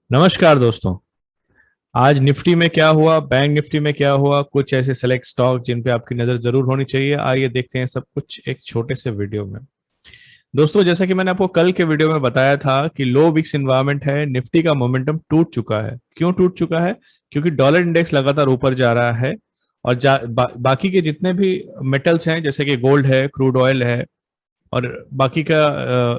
नमस्कार दोस्तों। आज निफ्टी में क्या हुआ, बैंक निफ्टी में क्या हुआ, कुछ ऐसे सेलेक्ट स्टॉक जिन पे आपकी नजर जरूर होनी चाहिए, आइए देखते हैं सब कुछ एक छोटे से वीडियो में। दोस्तों, जैसा कि मैंने आपको कल के वीडियो में बताया था कि लो विक्स इन्वायरमेंट है, निफ्टी का मोमेंटम टूट चुका है। क्यों टूट चुका है? क्योंकि डॉलर इंडेक्स लगातार ऊपर जा रहा है और बाकी के जितने भी मेटल्स हैं जैसे कि गोल्ड है, क्रूड ऑयल है और बाकी का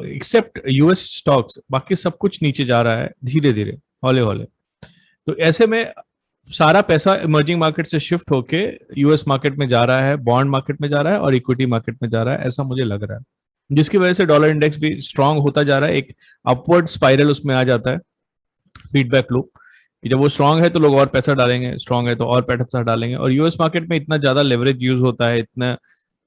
एक्सेप्ट यूएस स्टॉक्स, बाकी सब कुछ नीचे जा रहा है धीरे धीरे, हौले हौले। तो ऐसे में सारा पैसा इमर्जिंग मार्केट से शिफ्ट होके यूएस मार्केट में जा रहा है, बॉन्ड मार्केट में जा रहा है और इक्विटी मार्केट में जा रहा है, ऐसा मुझे लग रहा है। जिसकी वजह से डॉलर इंडेक्स भी स्ट्रांग होता जा रहा है, एक अपवर्ड स्पाइरल उसमें आ जाता है, फीडबैक लूप। कि जब वो स्ट्रांग है तो लोग और पैसा डालेंगे, स्ट्रांग है तो और पैसा डालेंगे, और यूएस मार्केट में इतना ज्यादा लेवरेज यूज होता है, इतना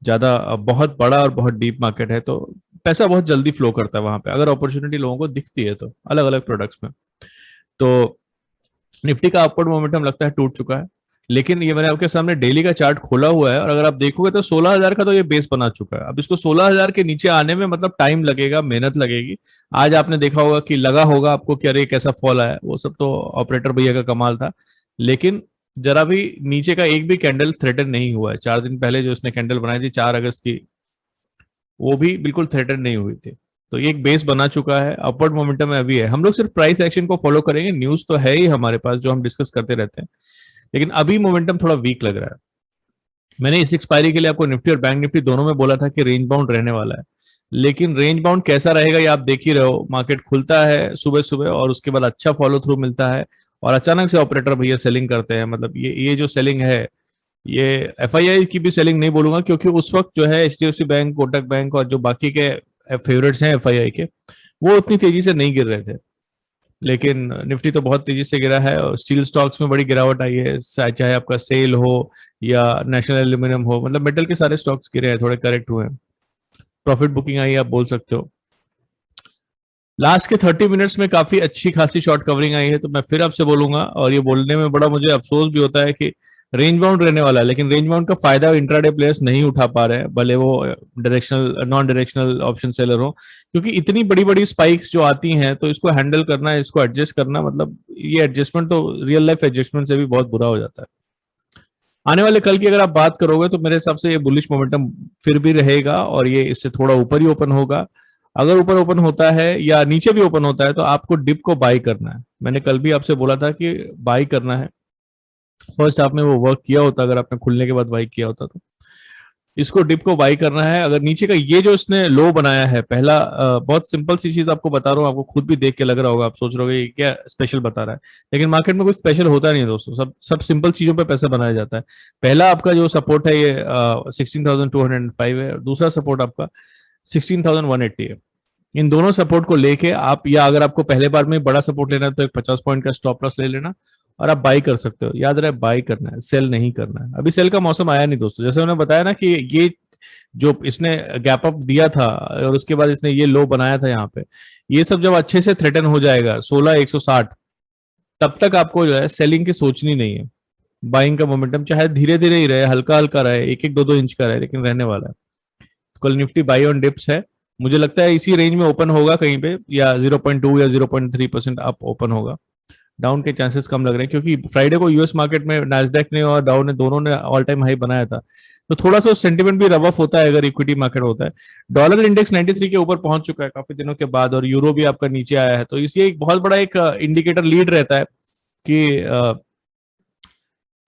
ज्यादा बहुत बड़ा और बहुत डीप मार्केट है, तो पैसा बहुत जल्दी फ्लो करता है वहां पे अगर अपॉर्चुनिटी लोगों को दिखती है तो अलग अलग प्रोडक्ट्स में। तो निफ्टी का अपवर्ड मोमेंटम लगता है टूट चुका है। लेकिन ये मैंने आपके सामने डेली का चार्ट खोला हुआ है और अगर आप देखोगे तो 16,000 का तो ये बेस बना चुका है। अब इसको 16,000 के नीचे आने में मतलब टाइम लगेगा, मेहनत लगेगी। आज आपने देखा होगा कि लगा होगा आपको कि अरे कैसा फॉल आया, वो सब तो ऑपरेटर भैया का कमाल था। लेकिन जरा भी नीचे का एक भी कैंडल थ्रेटन नहीं हुआ है। 4 दिन पहले जो उसने कैंडल बनाई थी 4 अगस्त की, वो भी बिल्कुल थ्रेटन नहीं हुई थी। तो ये एक बेस बना चुका है, अपवर्ड मोमेंटम में अभी है। हम लोग सिर्फ प्राइस एक्शन को फॉलो करेंगे, न्यूज तो है ही हमारे पास जो हम डिस्कस करते रहते हैं, लेकिन अभी मोमेंटम थोड़ा वीक लग रहा है। मैंने इस एक्सपायरी के लिए आपको निफ्टी और बैंक निफ्टी दोनों में बोला था कि रेंज बाउंड रहने वाला है। लेकिन रेंज बाउंड कैसा रहेगा ये आप देख ही रहे हो। मार्केट खुलता है सुबह सुबह और उसके बाद अच्छा फॉलो थ्रू मिलता है और अचानक से ऑपरेटर भैया सेलिंग करते हैं। मतलब ये जो सेलिंग है, ये एफआईआई की भी सेलिंग नहीं बोलूंगा, क्योंकि उस वक्त जो है एचडीएफसी बैंक, कोटक बैंक और जो बाकी के फेवरेट्स हैं एफआईआई के, वो उतनी तेजी से नहीं गिर रहे थे। लेकिन निफ्टी तो बहुत तेजी से गिरा है और स्टील स्टॉक्स में बड़ी गिरावट आई है, चाहे आपका सेल हो या नेशनल एल्यूमिनियम हो, मतलब मेटल के सारे स्टॉक्स गिरे हैं, थोड़े करेक्ट हुए हैं। प्रॉफिट बुकिंग आई है, आप बोल सकते हो। लास्ट के 30 मिनट्स में काफी अच्छी खासी शॉर्ट कवरिंग आई है। तो मैं फिर आपसे बोलूंगा, और ये बोलने में बड़ा मुझे अफसोस भी होता है कि रेंज बाउंड रहने वाला है, लेकिन रेंज बाउंड का फायदा इंट्राडे प्लेयर्स नहीं उठा पा रहे हैं, भले वो directional non directional option seller हो। क्योंकि इतनी बड़ी बड़ी स्पाइक्स जो आती हैं तो इसको हैंडल करना, इसको एडजस्ट करना, मतलब ये एडजस्टमेंट तो रियल लाइफ एडजस्टमेंट से भी बहुत बुरा हो जाता है। आने वाले कल की अगर आप बात करोगे तो मेरे हिसाब से ये बुलिश मोमेंटम फिर भी रहेगा और ये इससे थोड़ा ऊपर ही ओपन होगा। अगर ऊपर ओपन होता है या नीचे भी ओपन होता है तो आपको डिप को बाई करना है। मैंने कल भी आपसे बोला था कि बाई करना है। फर्स्ट हाफ में वो वर्क किया होता, अगर आपने खुलने के बाद बाई किया होता तो। इसको डिप को बाई करना है। अगर नीचे का ये जो इसने लो बनाया है पहला, बहुत सिंपल सी चीज आपको बता रहा हूँ, आपको खुद भी देख के लग रहा होगा, आप सोच रहे हो क्या स्पेशल बता रहा है। लेकिन मार्केट में कुछ स्पेशल होता नहीं है दोस्तों, सब सब सिंपल चीजों पे पैसा बनाया जाता है। पहला आपका जो सपोर्ट है ये 16,205 है और दूसरा सपोर्ट आपका 16,180 है। इन दोनों सपोर्ट को लेके आप, या अगर आपको पहले बार में बड़ा सपोर्ट लेना है तो एक 50 पॉइंट का स्टॉप लॉस ले लेना और आप बाई कर सकते हो। याद रहे, बाई करना है, सेल नहीं करना है। अभी सेल का मौसम आया नहीं दोस्तों, जैसे मैंने बताया ना कि ये जो इसने गैप अप दिया था और उसके बाद इसने ये लो बनाया था यहाँ पे, ये सब जब अच्छे से थ्रेटन हो जाएगा 16,160, तब तक आपको जो है सेलिंग की सोचनी नहीं है। बाइंग का मोमेंटम चाहे धीरे धीरे ही रहे, हल्का हल्का रहे, एक एक दो दो इंच का रहे, लेकिन रहने वाला है। कल निफ्टी बाई ऑन डिप्स है, मुझे लगता है इसी रेंज में ओपन होगा कहीं पे, या 0.2 या 0.3% अप ओपन होगा। डाउन के चांसेस कम लग रहे हैं क्योंकि फ्राइडे को यूएस मार्केट में नैस्डैक ने और डाउ ने दोनों ने ऑल टाइम हाई बनाया था। तो थोड़ा सा सेंटिमेंट भी रब ऑफ होता है अगर इक्विटी मार्केट होता है। डॉलर इंडेक्स 93 के ऊपर पहुंच चुका है काफी दिनों के बाद और यूरो भी आपका नीचे आया है, तो इसलिए एक बहुत बड़ा एक इंडिकेटर लीड रहता है कि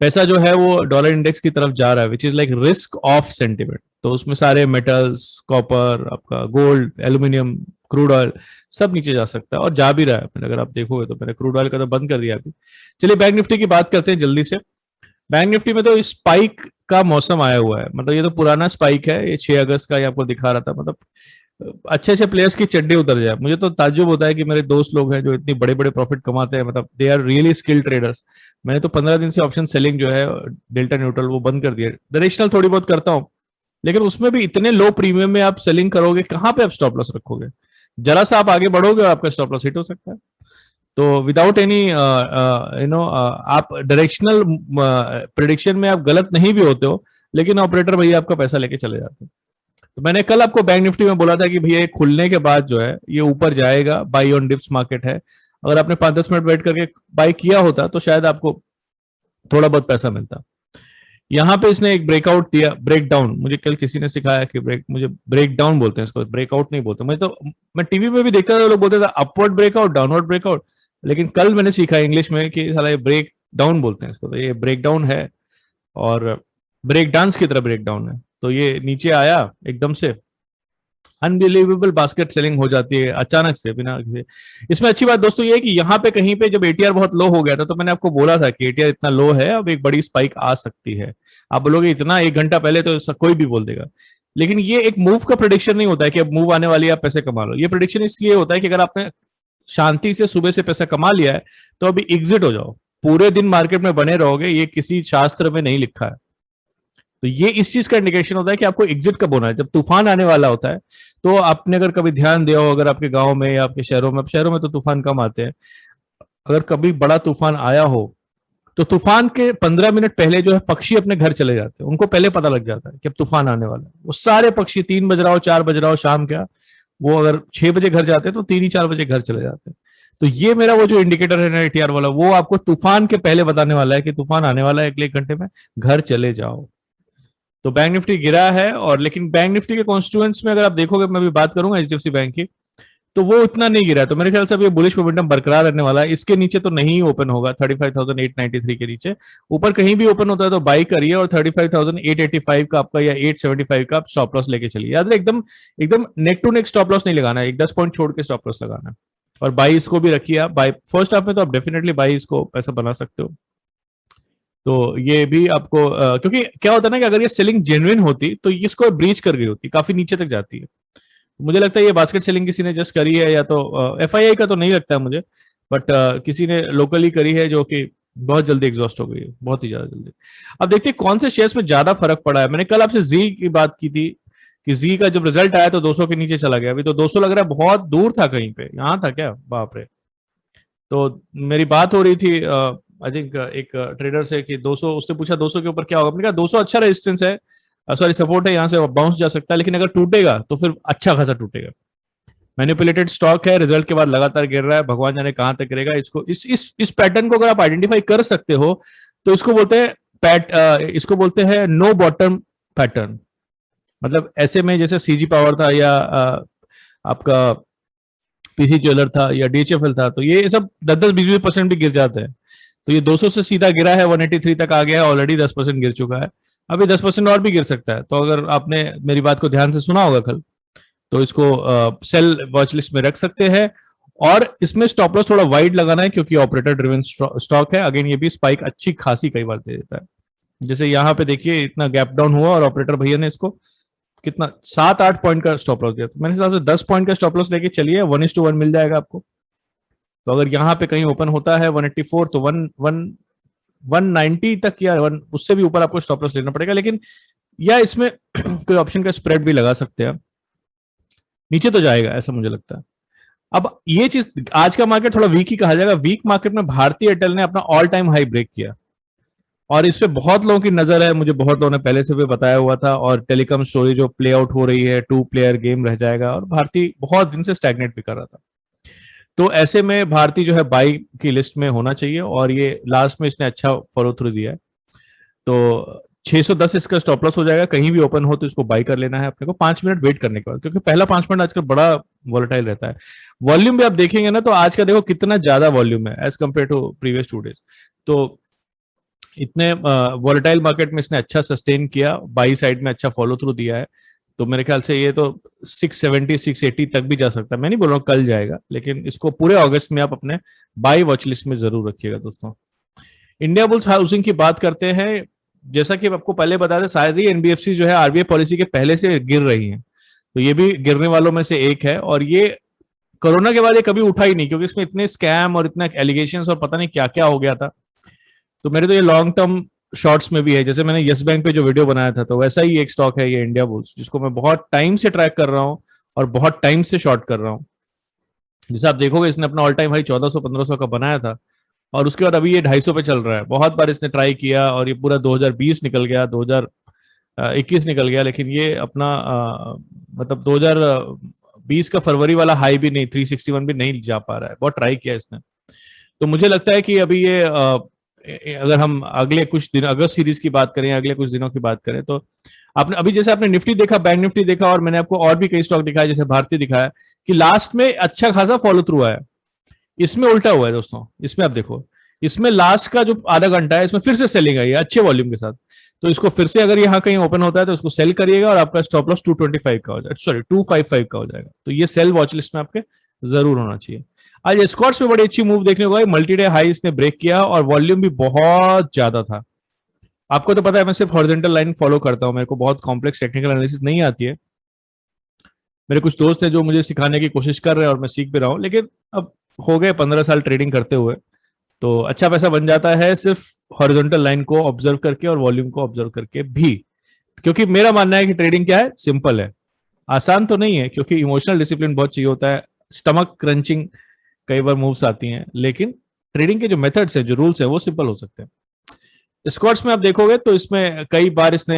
पैसा जो है वो डॉलर इंडेक्स की तरफ जा रहा है, which is like risk of sentiment. तो उसमें सारे मेटल्स, कॉपर, आपका गोल्ड, एल्यूमिनियम, क्रूड ऑयल, सब नीचे जा सकता है और जा भी रहा है। अगर आप देखोगे तो मैंने क्रूड ऑयल का तो बंद कर दिया अभी। चलिए बैंक निफ्टी की बात करते हैं जल्दी से। बैंक निफ्टी में तो स्पाइक का मौसम आया हुआ है, मतलब ये तो पुराना स्पाइक है, ये 6 अगस्त का ये आपको दिखा रहा था। मतलब अच्छे अच्छे प्लेयर्स की चड्डी उतर जाए। मुझे तो ताज्जुब होता है कि मेरे दोस्त लोग हैं जो इतनी बड़े बड़े प्रॉफिट कमाते हैं, मतलब they are really skilled traders. मैंने तो 15 दिन से ऑप्शन सेलिंग जो है डेल्टा न्यूट्रल वो बंद कर दिया। डायरेक्शनल थोड़ी बहुत करता हूँ, लेकिन उसमें भी इतने लो प्रीमियम में आप सेलिंग करोगे, कहाँ पे आप स्टॉप लॉस रखोगे? जरा सा आप आगे बढ़ोगे और आपका स्टॉप लॉस हिट हो सकता है। तो विदाउट एनी आप डायरेक्शनल प्रिडिक्शन में आप गलत नहीं भी होते हो, लेकिन ऑपरेटर भैया आपका पैसा लेके चले जाते हैं। तो मैंने कल आपको बैंक निफ्टी में बोला था कि भैया खुलने के बाद जो है ये ऊपर जाएगा, बाई ऑन डिप्स मार्केट है। अगर आपने 5-10 मिनट वेट करके बाई किया होता तो शायद आपको थोड़ा बहुत पैसा मिलता। यहाँ पे इसने एक ब्रेकआउट दिया, ब्रेक डाउन, मुझे कल किसी ने सिखाया कि मुझे ब्रेक डाउन बोलते हैं इसको, ब्रेकआउट नहीं बोलते। मैं टीवी में भी देखता था, लोग बोलते थे अपवर्ड ब्रेकआउट, डाउनवर्ड ब्रेकआउट, लेकिन कल मैंने सीखा इंग्लिश में कि साला ये ब्रेक डाउन बोलते हैं इसको। तो ये ब्रेक डाउन है और ब्रेक डांस की तरह ब्रेक डाउन है। तो ये नीचे आया एकदम से, अनबिलीवेबल बास्केट सेलिंग हो जाती है अचानक से बिना किसी। इसमें अच्छी बात दोस्तों ये है कि यहाँ पे कहीं पे जब एटीआर बहुत लो हो गया था तो मैंने आपको बोला था कि एटीआर इतना लो है, अब एक बड़ी स्पाइक आ सकती है। आप बोलोगे इतना, 1 घंटा पहले तो कोई भी बोल देगा, लेकिन ये एक मूव का प्रोडिक्शन नहीं होता है कि अब मूव आने वाली है, आप पैसे कमा लो। ये प्रोडिक्शन इसलिए होता है कि अगर आपने शांति से सुबह से पैसा कमा लिया है तो अभी एग्जिट हो जाओ। पूरे दिन मार्केट में बने रहोगे, ये किसी शास्त्र में नहीं लिखा है। तो ये इस चीज का इंडिकेशन होता है कि आपको एग्जिट कब होना है, जब तूफान आने वाला होता है। तो आपने अगर कभी ध्यान दिया हो, अगर आपके गांव में या आपके शहरों में, अब शहरों में तो तूफान कम आते हैं, अगर कभी बड़ा तूफान आया हो तो तूफान के 15 मिनट पहले जो है पक्षी अपने घर चले जाते हैं। उनको पहले पता लग जाता है कि अब तूफान आने वाला है। वो सारे पक्षी 3 बज रहा हो, 4 बज रहा हो शाम का, वो अगर 6 बजे घर जाते हैं तो 3 ही 4 बजे घर चले जाते हैं। तो ये मेरा वो जो इंडिकेटर है ना एटीआर वाला, वो आपको तूफान के पहले बताने वाला है कि तूफान आने वाला है, अगले 1 घंटे में घर चले जाओ। तो बैंक निफ्टी गिरा है, और लेकिन बैंक निफ्टी के कॉन्स्टिट्यूएंट्स में अगर आप देखोगे, मैं भी बात करूंगा एचडीएफसी बैंक की, तो वो इतना नहीं गिरा है। तो मेरे ख्याल से अब ये बुलिश मोमेंटम बरकरार रहने वाला है। इसके नीचे तो नहीं ओपन होगा, 35,893 के नीचे। ऊपर कहीं भी ओपन होता है तो बाई करिए, और 35,885 का आपका या 875 का आप स्टॉप लॉस लेके चलिए। याद रहे, एकदम एकदम neck to neck stop loss नहीं लगाना है, एक 10 पॉइंट छोड़ के स्टॉप लॉस लगाना है। और बाई इसको भी रखिए आप, बाई फर्स्ट हाफ में तो आप डेफिनेटली बाई इसको पैसा बना सकते हो। तो ये भी आपको क्योंकि क्या होता है ना कि अगर ये सेलिंग जेन्युइन होती तो इसको ब्रीच कर गई होती, काफी नीचे तक जाती है। मुझे लगता है ये बास्केट सेलिंग किसी ने जस्ट करी है, या तो एफआईआई का तो नहीं लगता है मुझे, बट किसी ने लोकली करी है जो कि बहुत जल्दी एग्जॉस्ट हो गई है, बहुत ही ज्यादा जल्दी। अब देखते हैं कौन से शेयर्स में ज्यादा फर्क पड़ा है। मैंने कल आपसे जी की बात की थी कि जी का जब रिजल्ट आया तो 200 के नीचे चला गया। अभी तो 200 लग रहा है बहुत दूर था, कहीं पे यहाँ था क्या, बाप रे। तो मेरी बात हो रही थी आई थिंक एक ट्रेडर से कि 200, उसने पूछा 200 के ऊपर क्या होगा। मैंने कहा 200 अच्छा रेजिस्टेंस है, सॉरी सपोर्ट है, यहाँ से बाउंस जा सकता है, लेकिन अगर टूटेगा तो फिर अच्छा खासा टूटेगा। मैनिपुलेटेड स्टॉक है, रिजल्ट के बाद लगातार गिर रहा है, भगवान जाने कहां तक गिरेगा। इसको इस पैटर्न को अगर आप आइडेंटिफाई कर सकते हो तो इसको बोलते हैं इसको बोलते हैं नो बॉटम पैटर्न। मतलब ऐसे में जैसे सीजी पावर था, या आपका पीसी ज्वेलर था, या डीएचएफएल था, तो ये सब 10-10, 20-20% भी गिर जाते हैं। तो ये 200 से सीधा गिरा है, 183 तक आ गया है, ऑलरेडी 10% गिर चुका है। अभी 10% और भी गिर सकता है। तो अगर आपने मेरी बात को ध्यान से सुना होगा कल, तो इसको सेल वॉच लिस्ट में रख सकते हैं। और इसमें स्टॉप लॉस थोड़ा वाइड लगाना है, क्योंकि ऑपरेटर ड्रिवन स्टॉक है। अगेन ये भी स्पाइक अच्छी खासी कई बार दे देता है। जैसे यहाँ पे देखिए इतना गैप डाउन हुआ और ऑपरेटर भैया ने इसको कितना 7-8 पॉइंट का स्टॉप लॉस दिया। तो मेरे हिसाब से 10 पॉइंट का स्टॉप लॉस लेके चलिए, 1:1 मिल जाएगा आपको। तो अगर यहाँ पे कहीं ओपन होता है 184 तो 190 तक, या उससे भी ऊपर आपको स्टॉप लॉस लेना पड़ेगा। लेकिन या इसमें कोई ऑप्शन का स्प्रेड भी लगा सकते हैं, नीचे तो जाएगा ऐसा मुझे लगता है। अब ये चीज, आज का मार्केट थोड़ा वीक ही कहा जाएगा। वीक मार्केट में भारतीय एयरटेल ने अपना ऑल टाइम हाई ब्रेक किया, और इस पे बहुत लोगों की नजर है, मुझे बहुत लोगों ने पहले से भी बताया हुआ था। और टेलीकॉम स्टोरी जो प्ले आउट हो रही है, 2 प्लेयर गेम रह जाएगा, और भारतीय बहुत दिन से स्टैग्नेट भी कर रहा था। तो ऐसे में भारतीय जो है बाई की लिस्ट में होना चाहिए, और ये लास्ट में इसने अच्छा फॉलो थ्रू दिया है। तो 610 इसका स्टॉप लॉस हो जाएगा। कहीं भी ओपन हो तो इसको बाई कर लेना है अपने को 5 मिनट वेट करने के बाद, क्योंकि पहला 5 मिनट आजकल बड़ा वॉलेटाइल रहता है। वॉल्यूम भी आप देखेंगे ना, तो आज का देखो कितना ज्यादा वॉल्यूम है as compare to previous 2 days. तो इतने वॉलेटाइल मार्केट में इसने अच्छा सस्टेन किया, बाई साइड में अच्छा फॉलो थ्रू दिया है। तो मेरे ख्याल से ये तो 670 680 तक भी जा सकता है। मैं नहीं बोल रहा हूँ कल जाएगा, लेकिन इसको पूरे अगस्त में आप अपने बाई वॉच लिस्ट में जरूर रखिएगा दोस्तों। इंडिया बुल्स हाउसिंग की बात करते हैं। जैसा कि आपको पहले बताया था, सारी एनबीएफसी जो है आरबीआई पॉलिसी के पहले से गिर रही हैं, तो ये भी गिरने वालों में से एक है। और ये कोरोना के बाद ये कभी उठा ही नहीं, क्योंकि इसमें इतने स्कैम और इतने एलिगेशंस और पता नहीं क्या क्या हो गया था। तो मेरे तो ये लॉन्ग टर्म शॉर्ट्स में भी है। जैसे मैंने यस बैंक पे जो वीडियो बनाया था, तो वैसा ही एक स्टॉक है ये इंडिया बुल्स, जिसको मैं बहुत टाइम से ट्रैक कर रहा हूँ और बहुत टाइम से शॉर्ट कर रहा हूँ। जैसे आप देखोगे, इसने अपना ऑल टाइम हाई 1400-1500 का बनाया था, और उसके बाद अभी ये 250 पे चल रहा है। बहुत बार इसने ट्राई किया, और ये पूरा 2020 निकल गया, 2021 निकल गया, लेकिन ये अपना मतलब 2020 का फरवरी वाला हाई भी नहीं, 361 भी नहीं जा पा रहा है। बहुत ट्राई किया इसने। तो मुझे लगता है कि अभी ये अगर हम अगले कुछ दिन अगस्त सीरीज की बात करें, अगले कुछ दिनों की बात करें, तो आपने अभी जैसे आपने निफ्टी देखा, बैंक निफ्टी देखा, और मैंने आपको और भी कई स्टॉक दिखाया जैसे भारतीय दिखाया कि लास्ट में अच्छा खासा फॉलो थ्रू आया। इसमें उल्टा हुआ है दोस्तों, इसमें आप देखो, इसमें लास्ट का जो आधा घंटा है इसमें फिर से सेलिंग आई है अच्छे वॉल्यूम के साथ। तो इसको फिर से अगर यहाँ कहीं ओपन होता है तो इसको सेल करिएगा और आपका स्टॉप लॉस 225 का हो जाएगा, सॉरी 255 का हो जाएगा। तो ये सेल वॉच लिस्ट में आपके जरूर होना चाहिए। आज स्कॉट्स में बड़ी अच्छी मूव देखने को आई, मल्टी डे हाई इसने ब्रेक किया और वॉल्यूम भी बहुत ज्यादा था। आपको तो पता है मैं सिर्फ हॉरिजॉन्टल लाइन फॉलो करता हूं, मेरे को बहुत कॉम्प्लेक्स टेक्निकल एनालिसिस नहीं आती है। मेरे कुछ दोस्त हैं जो मुझे सिखाने की कोशिश कर रहे हैं और मैं सीख भी रहा हूं, लेकिन अब हो गए 15 साल ट्रेडिंग करते हुए, तो अच्छा पैसा बन जाता है सिर्फ हॉरिजॉन्टल लाइन को ऑब्जर्व करके और वॉल्यूम को ऑब्जर्व करके भी। क्योंकि मेरा मानना है कि ट्रेडिंग क्या है, सिंपल है, आसान तो नहीं है, क्योंकि इमोशनल डिसिप्लिन बहुत चाहिए होता है, स्टमक क्रंचिंग कई बार मूव्स आती हैं, लेकिन ट्रेडिंग के जो मेथड्स है, जो रूल्स है, वो सिंपल हो सकते हैं। स्क्वाट्स में आप देखोगे तो इसमें कई बार इसने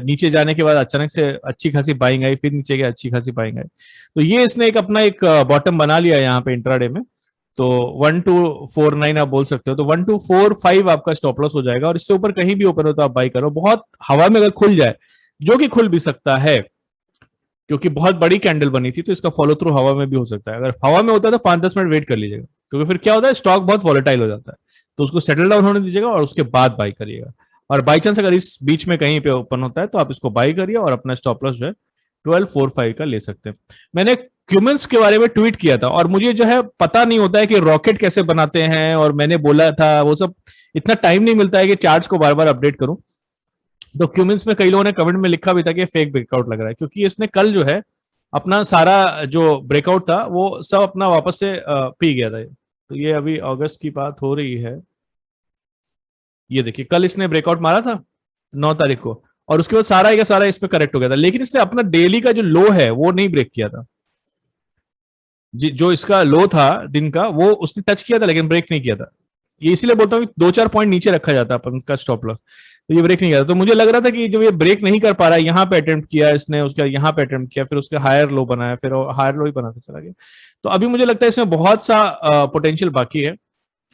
नीचे जाने के बाद अचानक से अच्छी खासी बाइंग आई, फिर नीचे गया, अच्छी खासी बाइंग आई, तो ये इसने एक अपना एक बॉटम बना लिया यहाँ पे इंट्राडे में। तो 1249 आप बोल सकते हो, तो 1245 आपका स्टॉप लॉस हो जाएगा, और इससे ऊपर कहीं भी ओपन हो तो आप बाई करो। बहुत हवा में अगर खुल जाए, जो कि खुल भी सकता है क्योंकि बहुत बड़ी कैंडल बनी थी, तो इसका फॉलो थ्रू हवा में भी हो सकता है। अगर हवा में होता है तो 5-10 मिनट वेट कर लीजिएगा, क्योंकि फिर क्या होता है, स्टॉक बहुत वॉलेटाइल हो जाता है, तो उसको सेटल डाउन होने दीजिएगा और उसके बाद बाई करिएगा। और बाई चांस अगर इस बीच में कहीं पे ओपन होता है तो आप इसको बाई करिए और अपना स्टॉप लॉस जो है 1245 का ले सकते हैं। मैंने क्यूमेंस के बारे में ट्वीट किया था, और मुझे जो है पता नहीं होता है कि रॉकेट कैसे बनाते हैं, और मैंने बोला था वो सब, इतना टाइम नहीं मिलता है कि चार्ट्स को बार बार अपडेट करूं। तो क्यूमेंस में कई लोगों ने कमेंट में लिखा भी था कि फेक ब्रेकआउट लग रहा है, क्योंकि इसने कल जो है अपना सारा जो ब्रेकआउट था वो सब अपना वापस से पी गया था। तो ये अभी अगस्त की बात हो रही है, ये देखिए कल इसने ब्रेकआउट मारा था 9 तारीख को, और उसके बाद सारा का सारा इस पे करेक्ट हो गया था, लेकिन इसने अपना डेली का जो लो है वो नहीं ब्रेक किया था। जो इसका लो था दिन का, वो उसने टच किया था लेकिन ब्रेक नहीं किया था। ये इसीलिए बोलता हूँ कि 2-4 पॉइंट नीचे रखा जाता है अपन का स्टॉप लॉस, तो ये ब्रेक नहीं किया था। तो मुझे लग रहा था कि जब ये ब्रेक नहीं कर पा रहा है, यहाँ पे अटेम्प्ट किया इसने, उसका यहाँ पे अटेम्प्ट किया, फिर उसके हायर लो बनाया, फिर हायर लो ही बनाता चला गया। तो अभी मुझे लगता है इसमें बहुत सा पोटेंशियल बाकी है।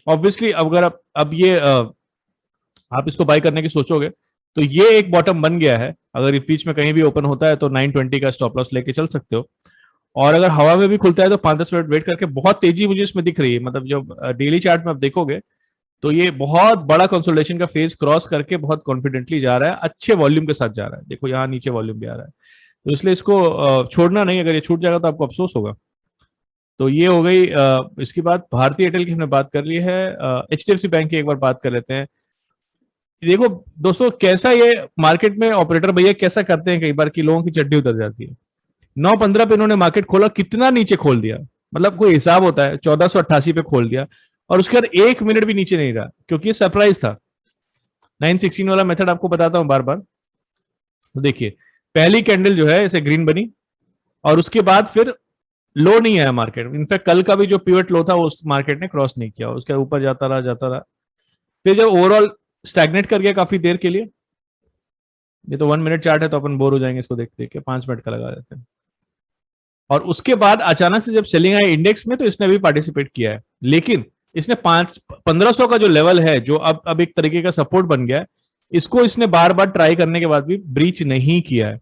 ऑब्वियसली अगर अब ये आप इसको बाय करने की सोचोगे तो ये एक बॉटम बन गया है। अगर इस बीच में कहीं भी ओपन होता है तो 920 का स्टॉप लॉस लेके चल सकते हो, और अगर हवा में भी खुलता है तो 5-10 मिनट वेट करके। बहुत तेजी मुझे इसमें दिख रही है, मतलब जब डेली चार्ट में आप देखोगे तो ये बहुत बड़ा कंसोलिडेशन का फेज क्रॉस करके बहुत कॉन्फिडेंटली जा रहा है, अच्छे वॉल्यूम के साथ जा रहा है। देखो यहाँ नीचे वॉल्यूम भी आ रहा है, तो इसलिए इसको छोड़ना नहीं, अगर ये छूट जाएगा तो आपको अफसोस होगा। तो ये हो गई इसकी बात। भारतीय एयरटेल की हमने बात कर ली है, HDFC बैंक की एक बार बात कर लेते हैं। देखो दोस्तों, कैसा ये मार्केट में ऑपरेटर भैया कैसा करते हैं कई बार कि लोगों की चड्डी उतर जाती है। 9:15 पे इन्होंने मार्केट खोला, कितना नीचे खोल दिया, मतलब कोई हिसाब होता है, 1488 पे खोल दिया, और उसके बाद 1 मिनट भी नीचे नहीं रहा, क्योंकि सरप्राइज था। 916 वाला मेथड आपको बताता हूं बार बार। तो देखिए पहली कैंडल जो है इसे ग्रीन बनी, और उसके बाद फिर लो नहीं आया मार्केट। इनफैक्ट कल का भी जो पिवट लो था वो उस मार्केट ने क्रॉस नहीं किया, उसके ऊपर जाता रहा जाता रहा, फिर जब ओवरऑल स्टैग्नेट कर गया काफी देर के लिए। ये तो 1 मिनट चार्ट है तो अपन बोर हो जाएंगे इसको देख देख के, 5 मिनट का लगा देते हैं। और उसके बाद अचानक से जब सेलिंग आई इंडेक्स में तो इसने भी पार्टिसिपेट किया है, लेकिन इसने 1500 का जो लेवल है, जो अब एक तरीके का सपोर्ट बन गया है, इसको इसने बार बार ट्राई करने के बाद भी ब्रीच नहीं किया है।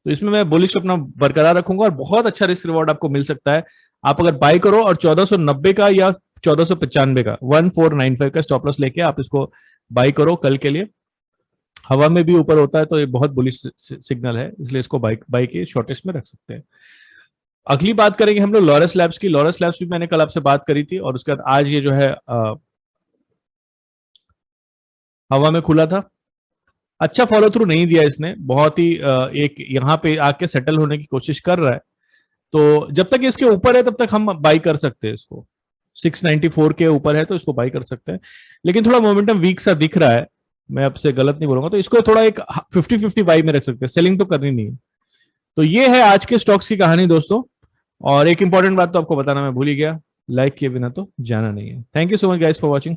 तो इसमें मैं बुलिश अपना बरकरार रखूंगा और बहुत अच्छा रिस्क रिवॉर्ड आपको मिल सकता है। आप अगर बाय करो और 1490 का या 1495 का 1495 का स्टॉप लॉस लेके आप इसको बाय करो कल के लिए। हवा में भी ऊपर होता है तो ये बहुत बुलिश सिग्नल है, इसलिए इसको बाय के शॉर्टेस्ट में रख सकते हैं। अगली बात करेंगे हम लोग लॉरस लैब्स की। लॉरस लैब्स भी मैंने कल आपसे बात करी थी, और उसके बाद आज ये जो है हवा में खुला था। अच्छा फॉलो थ्रू नहीं दिया इसने, बहुत ही एक यहाँ पे आके सेटल होने की कोशिश कर रहा है। तो जब तक इसके ऊपर है तब तक हम बाई कर सकते हैं इसको। 694 के ऊपर है तो इसको बाई कर सकते हैं, लेकिन थोड़ा मोमेंटम वीक सा दिख रहा है, मैं आपसे गलत नहीं बोलूंगा, तो इसको थोड़ा एक 50-50 बाई में रख सकते हैं, सेलिंग तो करनी नहीं है। तो ये है आज के स्टॉक्स की कहानी दोस्तों। और एक इंपॉर्टेंट बात तो आपको बताना मैं भूल ही गया, लाइक किए बिना तो जाना नहीं है। Thank you so much guys for watching.